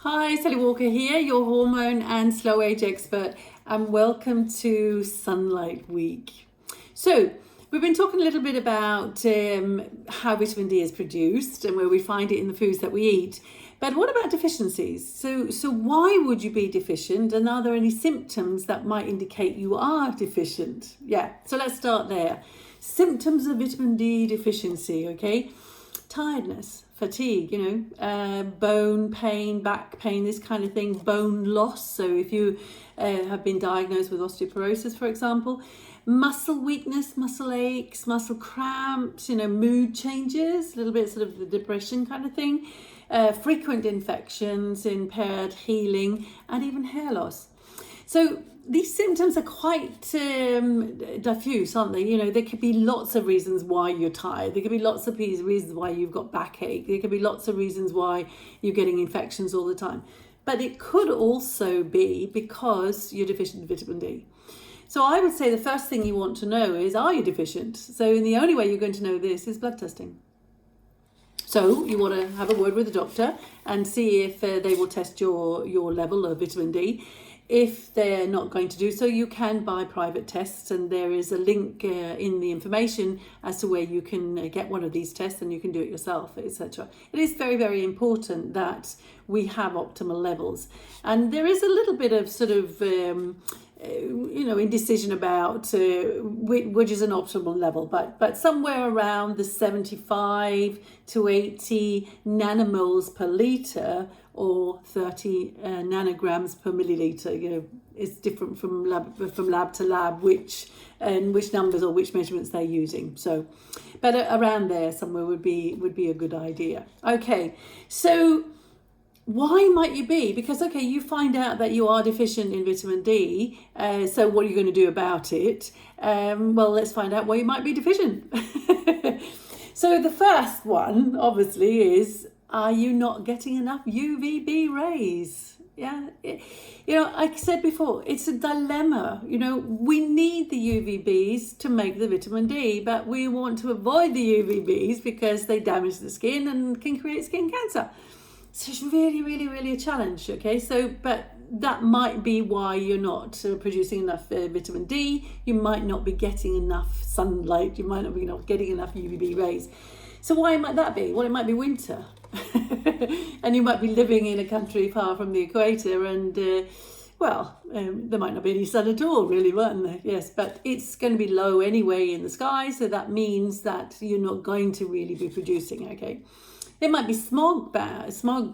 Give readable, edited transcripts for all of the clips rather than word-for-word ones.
Hi, Sally Walker here, your hormone and slow age expert, and welcome to Sunlight Week. So, we've been talking a little bit about how vitamin D is produced and where we find it in the foods that we eat. But what about deficiencies? So why would you be deficient, and are there any symptoms that might indicate you are deficient? Yeah, so let's start there. Symptoms of vitamin D deficiency, okay? Tiredness, fatigue, bone pain, back pain, this kind of thing, bone loss. So if you have been diagnosed with osteoporosis, for example, muscle weakness, muscle aches, muscle cramps, mood changes, a little bit sort of the depression kind of thing, frequent infections, impaired healing, and even hair loss. So these symptoms are quite diffuse, aren't they? There could be lots of reasons why you're tired. There could be lots of reasons why you've got backache. There could be lots of reasons why you're getting infections all the time. But it could also be because you're deficient in vitamin D. So I would say the first thing you want to know is, are you deficient? So the only way you're going to know this is blood testing. So you want to have a word with the doctor and see if they will test your level of vitamin D. If they're not going to do so, you can buy private tests, and there is a link in the information as to where you can get one of these tests, and you can do it yourself, etc. It is very, very important that we have optimal levels, and there is a little bit of sort of indecision about which is an optimal level, but somewhere around the 75 to 80 nanomoles per litre or 30 nanograms per milliliter. It's different from lab to lab which numbers or which measurements they're using. So, but around there somewhere would be a good idea. Okay, so why might you be? Because, okay, you find out that you are deficient in vitamin D. So what are you going to do about it? Well, let's find out why you might be deficient. So the first one, obviously, is, are you not getting enough UVB rays? Yeah, I said before, it's a dilemma. We need the UVBs to make the vitamin D, but we want to avoid the UVBs because they damage the skin and can create skin cancer. So it's really, really, really a challenge, okay? But that might be why you're not producing enough vitamin D. You might not be getting enough sunlight. You might not be getting enough UVB rays. So why might that be? Well, it might be winter. And you might be living in a country far from the equator, and there might not be any sun at all, really, won't there? Yes, but it's going to be low anyway in the sky, so that means that you're not going to really be producing, okay? There might be smog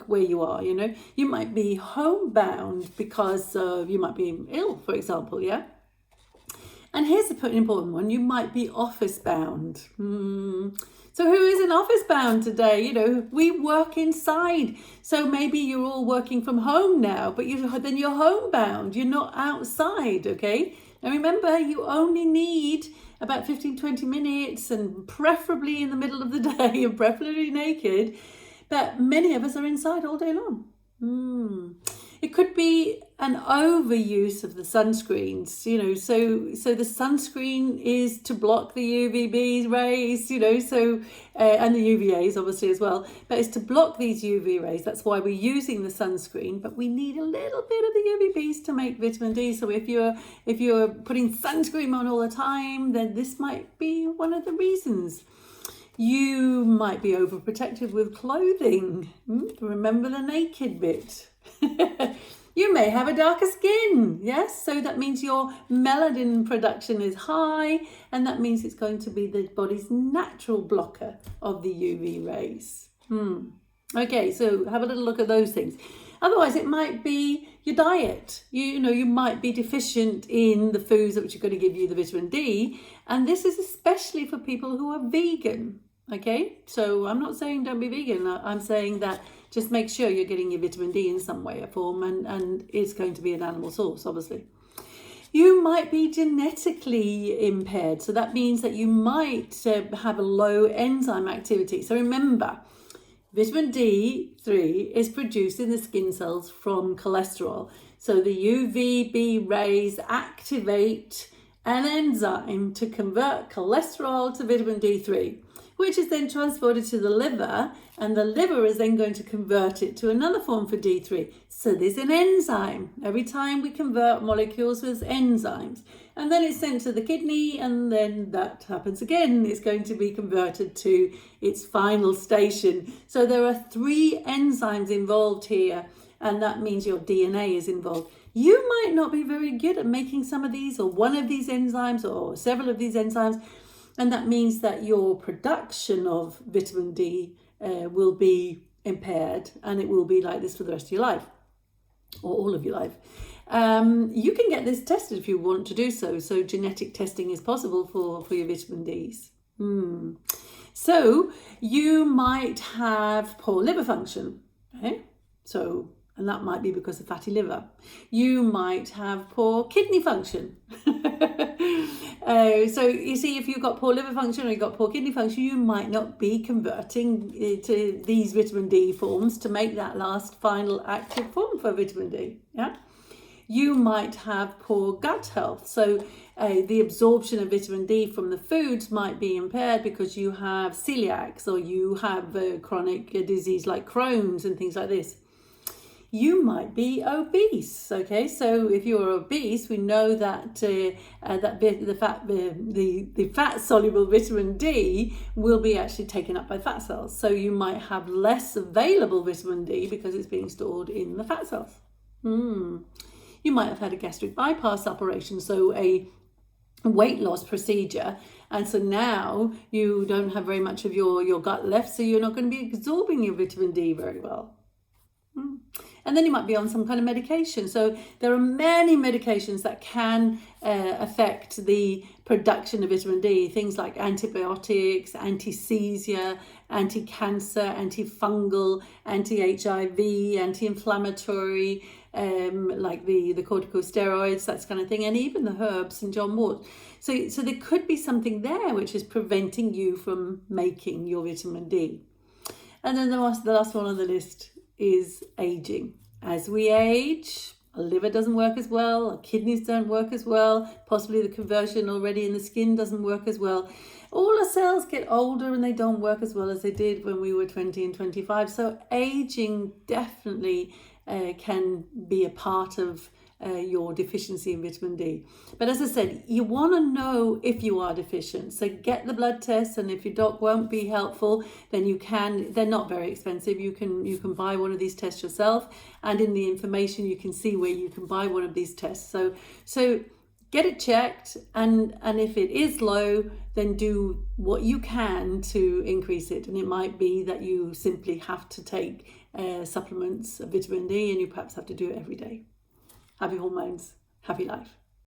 where you are, You might be homebound because you might be ill, for example, yeah? And here's an important one. You might be office bound. So who isn't office bound today? We work inside. So maybe you're all working from home now, but then you're homebound. You're not outside, okay? Now remember, you only need about 15-20 minutes, and preferably in the middle of the day, and preferably naked. But many of us are inside all day long. It could be an overuse of the sunscreens, so the sunscreen is to block the UVB rays, and the UVAs obviously as well, but it's to block these UV rays. That's why we're using the sunscreen, but we need a little bit of the UVBs to make vitamin D. So if you're putting sunscreen on all the time, then this might be one of the reasons. You might be overprotective with clothing. Remember the naked bit. You may have a darker skin, yes? So that means your melanin production is high, and that means it's going to be the body's natural blocker of the UV rays. Okay, so have a little look at those things. Otherwise, it might be your diet. You might be deficient in the foods which are going to give you the vitamin D, and this is especially for people who are vegan. Okay, so I'm not saying don't be vegan. I'm saying that just make sure you're getting your vitamin D in some way or form, and it's going to be an animal source, obviously. You might be genetically impaired, so that means that you might have a low enzyme activity. So remember, vitamin D3 is produced in the skin cells from cholesterol. So the UVB rays activate an enzyme to convert cholesterol to vitamin D3. which is then transported to the liver, and the liver is then going to convert it to another form for D3. So there's an enzyme. Every time we convert molecules, there's enzymes. And then it's sent to the kidney, and then that happens again. It's going to be converted to its final station. So there are 3 enzymes involved here, and that means your DNA is involved. You might not be very good at making some of these, or one of these enzymes, or several of these enzymes, and that means that your production of vitamin D will be impaired, and it will be like this for the rest of your life, or all of your life. You can get this tested if you want to do so. So genetic testing is possible for your vitamin Ds. So you might have poor liver function. Okay? And that might be because of fatty liver. You might have poor kidney function. So you see, if you've got poor liver function or you've got poor kidney function, you might not be converting to these vitamin D forms to make that last final active form for vitamin D. Yeah. You might have poor gut health. So the absorption of vitamin D from the foods might be impaired because you have celiacs, or you have chronic disease like Crohn's and things like this. You might be obese. Okay, so if you're obese, we know that the fat soluble vitamin D will be actually taken up by fat cells. So you might have less available vitamin D because it's being stored in the fat cells. You might have had a gastric bypass operation, so a weight loss procedure, and so now you don't have very much of your gut left, so you're not going to be absorbing your vitamin D very well. And then you might be on some kind of medication. So there are many medications that can affect the production of vitamin D. Things like antibiotics, anti-seizure, anti-cancer, antifungal, anti-HIV, anti-inflammatory, like the corticosteroids, that kind of thing, and even the herbs and John wort. So there could be something there which is preventing you from making your vitamin D. And then the last one on the list is aging. As we age, our liver doesn't work as well, our kidneys don't work as well, possibly the conversion already in the skin doesn't work as well. All our cells get older and they don't work as well as they did when we were 20 and 25. So aging definitely can be a part of your deficiency in vitamin D. But as I said, you want to know if you are deficient. So get the blood test, and if your doc won't be helpful, then they're not very expensive. You can buy one of these tests yourself, and in the information you can see where you can buy one of these tests. So get it checked, and if it is low, then do what you can to increase it. And it might be that you simply have to take supplements of vitamin D, and you perhaps have to do it every day. Happy hormones, happy life.